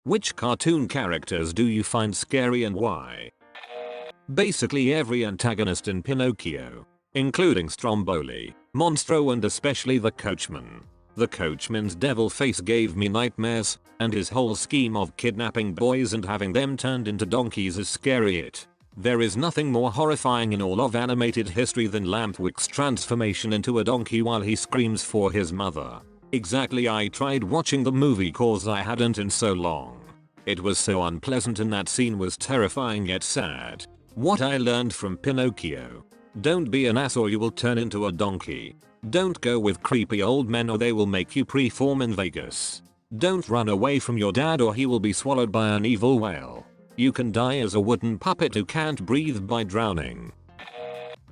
Which cartoon characters do you find scary and why? Basically every antagonist in Pinocchio, including Stromboli, Monstro and especially the coachman. The coachman's devil face gave me nightmares, and his whole scheme of kidnapping boys and having them turned into donkeys is scary. There is nothing more horrifying in all of animated history than Lampwick's transformation into a donkey while he screams for his mother. Exactly, I tried watching the movie cause I hadn't in so long. It was so unpleasant and that scene was terrifying yet sad. What I learned from Pinocchio: don't be an ass or you will turn into a donkey. Don't go with creepy old men or they will make you preform in Vegas. Don't run away from your dad or he will be swallowed by an evil whale. You can die as a wooden puppet who can't breathe by drowning.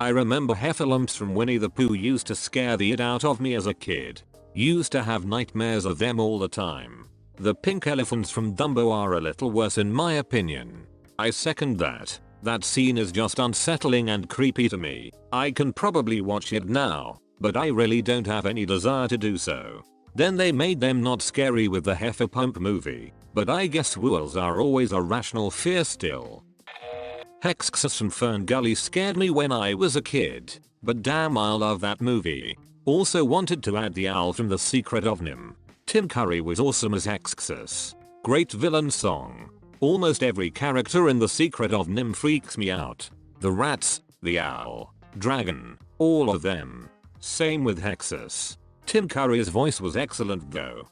I remember heffalumps from Winnie the Pooh used to scare the it out of me as a kid. Used to have nightmares of them all the time. The pink elephants from Dumbo are a little worse in my opinion. I second that. That scene is just unsettling and creepy to me. I can probably watch it now, but I really don't have any desire to do so. Then they made them not scary with the Heifer Pump movie, but I guess wolves are always a rational fear still. Hexxus from Fern Gully scared me when I was a kid, but damn I love that movie. Also wanted to add the owl from The Secret of Nim. Tim Curry was awesome as Hexxus. Great villain song. Almost every character in The Secret of Nim freaks me out. The rats, the owl, dragon, all of them. Same with Hexxus. Tim Curry's voice was excellent though.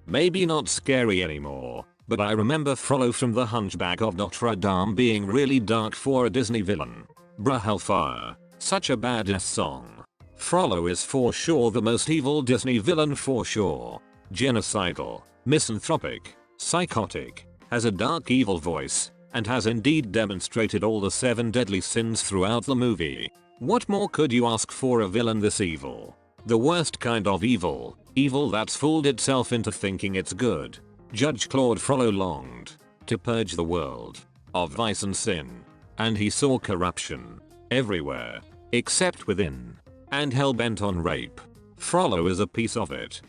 Maybe not scary anymore, but I remember Frollo from The Hunchback of Notre Dame being really dark for a Disney villain. Bruh Hellfire, such a badass song. Frollo is for sure the most evil Disney villain for sure. Genocidal, misanthropic, psychotic, has a dark evil voice, and has indeed demonstrated all the 7 deadly sins throughout the movie. What more could you ask for a villain this evil? The worst kind of evil, evil that's fooled itself into thinking it's good. Judge Claude Frollo longed to purge the world of vice and sin, and he saw corruption everywhere, except within, and hell-bent on rape. Frollo is a piece of it.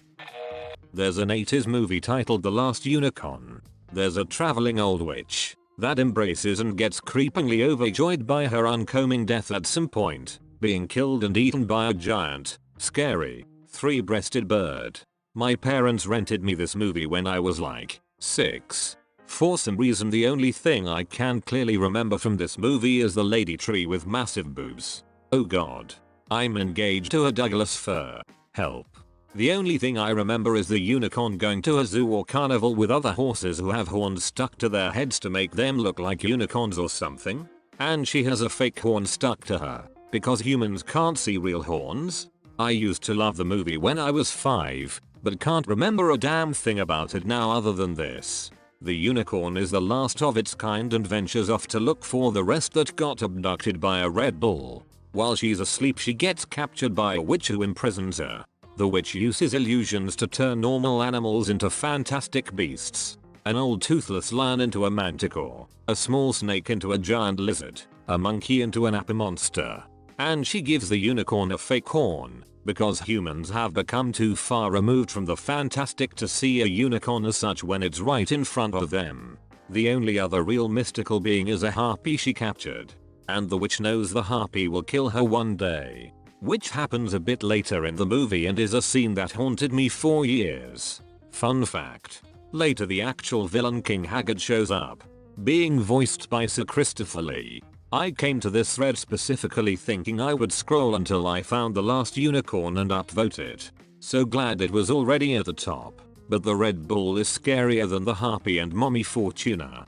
There's an 80s movie titled The Last Unicorn. There's a traveling old witch that embraces and gets creepingly overjoyed by her uncombing death at some point, being killed and eaten by a giant, scary, 3-breasted bird. My parents rented me this movie when I was like 6. For some reason the only thing I can clearly remember from this movie is the lady tree with massive boobs. Oh god. I'm engaged to a Douglas fir. Help. The only thing I remember is the unicorn going to a zoo or carnival with other horses who have horns stuck to their heads to make them look like unicorns or something. And she has a fake horn stuck to her, because humans can't see real horns. I used to love the movie when I was 5, but can't remember a damn thing about it now other than this. The unicorn is the last of its kind and ventures off to look for the rest that got abducted by a Red Bull. While she's asleep she gets captured by a witch who imprisons her. The witch uses illusions to turn normal animals into fantastic beasts. An old toothless lion into a manticore, a small snake into a giant lizard, a monkey into an apple monster. And she gives the unicorn a fake horn, because humans have become too far removed from the fantastic to see a unicorn as such when it's right in front of them. The only other real mystical being is a harpy she captured. And the witch knows the harpy will kill her one day. Which happens a bit later in the movie and is a scene that haunted me for years. Fun fact. Later the actual villain King Haggard shows up, being voiced by Sir Christopher Lee. I came to this thread specifically thinking I would scroll until I found The Last Unicorn and upvote it. So glad it was already at the top. But the Red Bull is scarier than the harpy and Mommy Fortuna.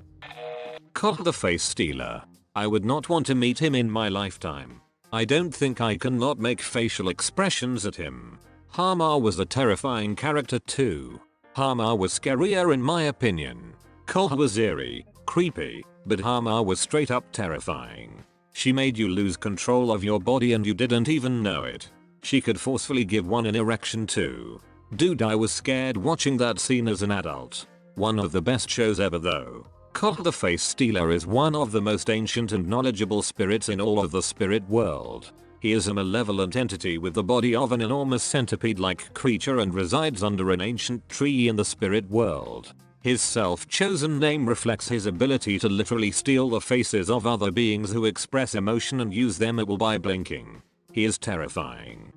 Col the Face Stealer. I would not want to meet him in my lifetime. I don't think I can not make facial expressions at him. Hama was a terrifying character too. Hama was scarier in my opinion. Cole was eerie, creepy, but Hama was straight up terrifying. She made you lose control of your body and you didn't even know it. She could forcefully give one an erection too. Dude, I was scared watching that scene as an adult. One of the best shows ever though. Col the Face Stealer is one of the most ancient and knowledgeable spirits in all of the spirit world. He is a malevolent entity with the body of an enormous centipede-like creature and resides under an ancient tree in the spirit world. His self-chosen name reflects his ability to literally steal the faces of other beings who express emotion and use them at will by blinking. He is terrifying.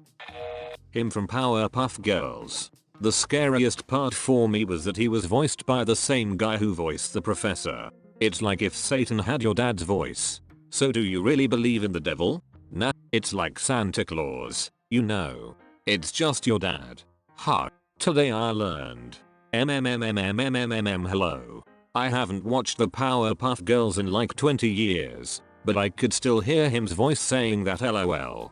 Him from Powerpuff Girls. The scariest part for me was that he was voiced by the same guy who voiced the professor. It's like if Satan had your dad's voice. So do you really believe in the devil? Nah, it's like Santa Claus. You know. It's just your dad. Ha. Today I learned. Hello. I haven't watched the Powerpuff Girls in like 20 years, but I could still hear him's voice saying that LOL.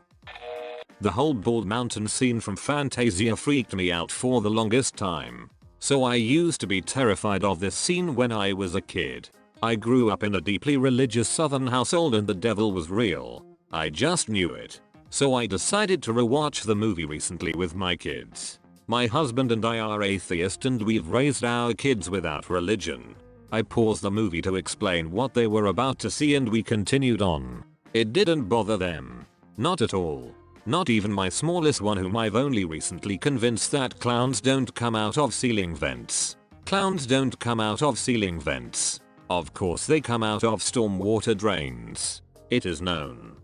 The whole Bald Mountain scene from Fantasia freaked me out for the longest time. So I used to be terrified of this scene when I was a kid. I grew up in a deeply religious southern household and the devil was real. I just knew it. So I decided to rewatch the movie recently with my kids. My husband and I are atheists and we've raised our kids without religion. I paused the movie to explain what they were about to see and we continued on. It didn't bother them. Not at all. Not even my smallest one, whom I've only recently convinced that clowns don't come out of ceiling vents. Clowns don't come out of ceiling vents. Of course they come out of stormwater drains. It is known.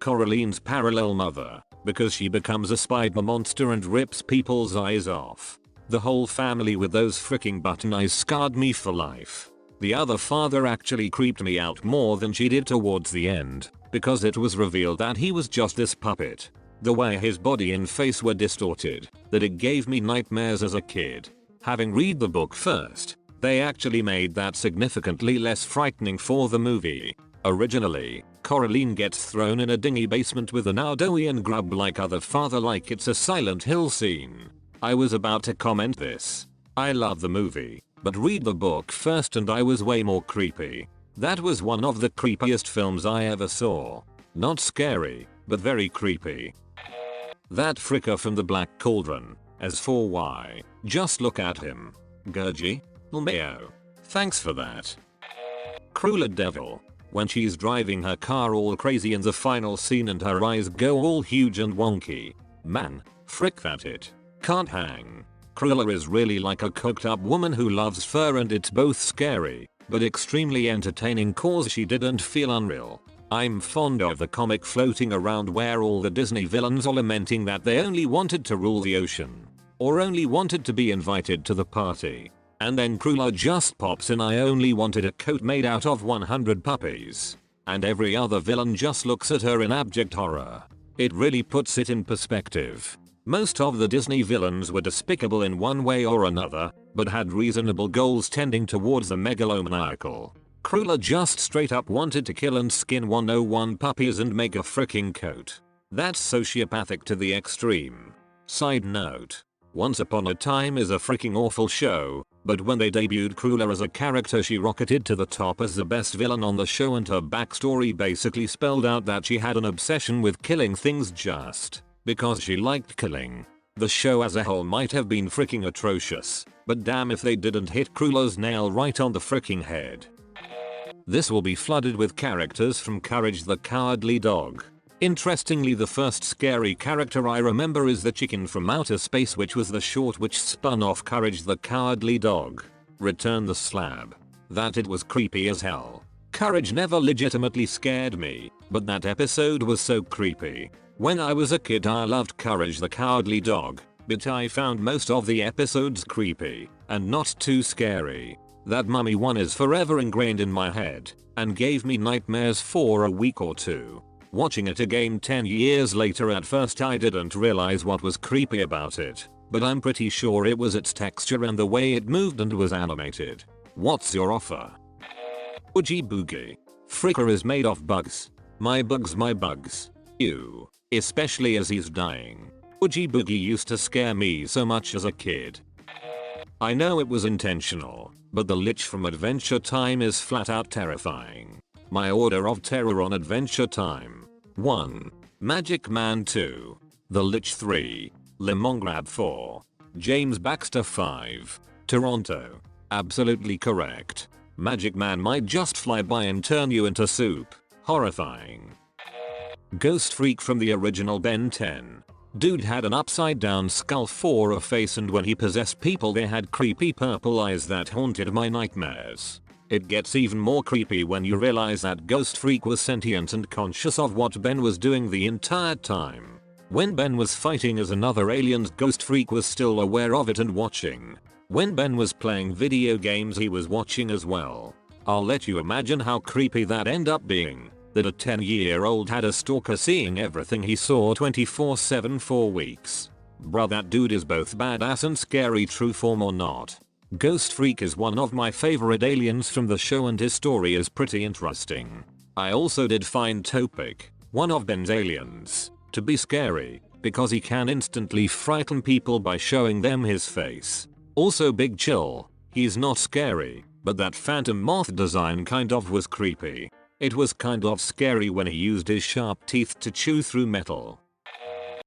Coraline's parallel mother, because she becomes a spider monster and rips people's eyes off. The whole family with those freaking button eyes scarred me for life. The other father actually creeped me out more than she did towards the end, because it was revealed that he was just this puppet. The way his body and face were distorted, that it gave me nightmares as a kid. Having read the book first, they actually made that significantly less frightening for the movie. Originally, Coraline gets thrown in a dingy basement with an Ardoian grub like other father, like it's a Silent Hill scene. I was about to comment this. I love the movie, but read the book first and I was way more creepy. That was one of the creepiest films I ever saw. Not scary, but very creepy. That fricker from the Black Cauldron. As for why, just look at him. Gurgi? Lmao. Thanks for that. Cruella Devil. When she's driving her car all crazy in the final scene and her eyes go all huge and wonky. Man, frick that it. Can't hang. Cruella is really like a cooked up woman who loves fur, and it's both scary, but extremely entertaining cause she didn't feel unreal. I'm fond of the comic floating around where all the Disney villains are lamenting that they only wanted to rule the ocean. Or only wanted to be invited to the party. And then Cruella just pops in, I only wanted a coat made out of 100 puppies. And every other villain just looks at her in abject horror. It really puts it in perspective. Most of the Disney villains were despicable in one way or another, but had reasonable goals tending towards the megalomaniacal. Cruella just straight up wanted to kill and skin 101 puppies and make a freaking coat. That's sociopathic to the extreme. Side note. Once Upon a Time is a freaking awful show, but when they debuted Cruella as a character she rocketed to the top as the best villain on the show, and her backstory basically spelled out that she had an obsession with killing things just because she liked killing. The show as a whole might have been freaking atrocious, but damn if they didn't hit Cruella's nail right on the freaking head. This will be flooded with characters from Courage the Cowardly Dog. Interestingly, the first scary character I remember is the chicken from outer space, which was the short which spun off Courage the Cowardly Dog. Return the Slab. That it was creepy as hell. Courage never legitimately scared me, but that episode was so creepy. When I was a kid I loved Courage the Cowardly Dog, but I found most of the episodes creepy and not too scary. That mummy one is forever ingrained in my head and gave me nightmares for a week or two. Watching it again 10 years later, at first I didn't realize what was creepy about it, but I'm pretty sure it was its texture and the way it moved and was animated. What's your offer? Oogie Boogie. Fricker is made of bugs. My bugs. Ew. Especially as he's dying. Oogie Boogie used to scare me so much as a kid. I know it was intentional, but the Lich from Adventure Time is flat out terrifying. My order of terror on Adventure Time. 1. Magic Man 2. The Lich 3. Lemongrab 4. James Baxter 5. Toronto. Absolutely correct. Magic Man might just fly by and turn you into soup. Horrifying. Ghost Freak from the original Ben 10. Dude had an upside down skull for a face, and when he possessed people they had creepy purple eyes that haunted my nightmares. It gets even more creepy when you realize that Ghost Freak was sentient and conscious of what Ben was doing the entire time. When Ben was fighting as another alien, Ghost Freak was still aware of it and watching. When Ben was playing video games he was watching as well. I'll let you imagine how creepy that end up being. That a 10-year-old had a stalker seeing everything he saw 24/7 for weeks. Bruh, that dude is both badass and scary, true form or not. Ghost Freak is one of my favorite aliens from the show and his story is pretty interesting. I also did find Topic, one of Ben's aliens, to be scary because he can instantly frighten people by showing them his face. Also big chill, he's not scary, but that phantom moth design kind of was creepy. It was kind of scary when he used his sharp teeth to chew through metal.